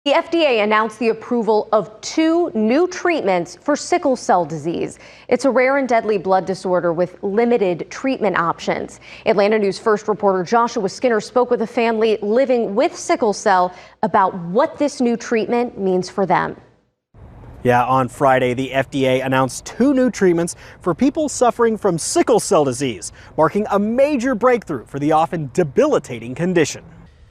The FDA announced the approval of 2 new treatments for sickle cell disease. It's a rare and deadly blood disorder with limited treatment options. Atlanta News First reporter Joshua Skinner spoke with a family living with sickle cell about what this new treatment means for them. Yeah, on Friday, the FDA announced 2 new treatments for people suffering from sickle cell disease, marking a major breakthrough for the often debilitating condition.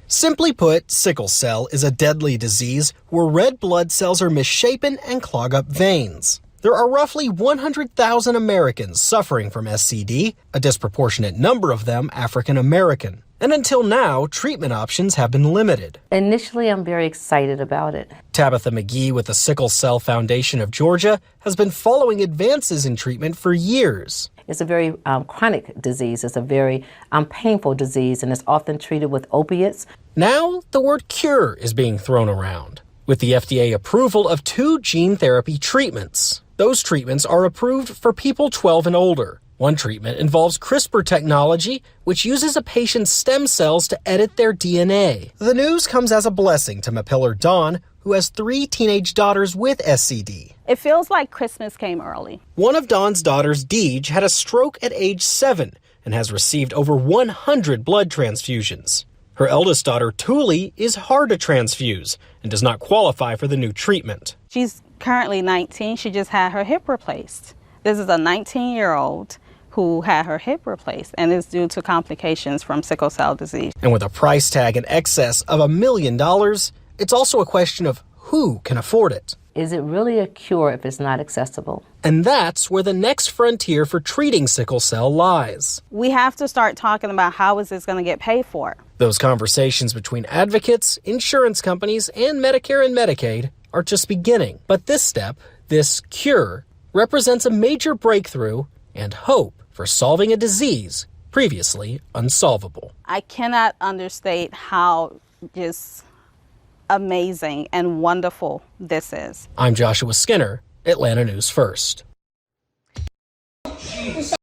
Simply put, sickle cell is a deadly disease where red blood cells are misshapen and clog up veins. There are roughly 100,000 Americans suffering from SCD, a disproportionate number of them African American. And until now, treatment options have been limited. Initially, I'm very excited about it. Tabitha McGee with the Sickle Cell Foundation of Georgia has been following advances in treatment for years. It's a very chronic disease. It's a very painful disease, and it's often treated with opiates. Now, the word cure is being thrown around, with the FDA approval of 2 gene therapy treatments. Those treatments are approved for people 12 and older. One treatment involves CRISPR technology, which uses a patient's stem cells to edit their DNA. The news comes as a blessing to Mapiller Dawn, who has 3 teenage daughters with SCD. It feels like Christmas came early. One of Dawn's daughters, Deej, had a stroke at age 7 and has received over 100 blood transfusions. Her eldest daughter, Thule, is hard to transfuse and does not qualify for the new treatment. She's currently 19. She just had her hip replaced. This is a 19-year-old who had her hip replaced and is due to complications from sickle cell disease. And with a price tag in excess of $1 million, it's also a question of who can afford it. Is it really a cure if it's not accessible? And that's where the next frontier for treating sickle cell lies. We have to start talking about how is this going to get paid for. Those conversations between advocates, insurance companies, and Medicare and Medicaid are just beginning. But this step, this cure, represents a major breakthrough and hope for solving a disease previously unsolvable. I cannot understate how just amazing and wonderful this is. I'm Joshua Skinner, Atlanta News First.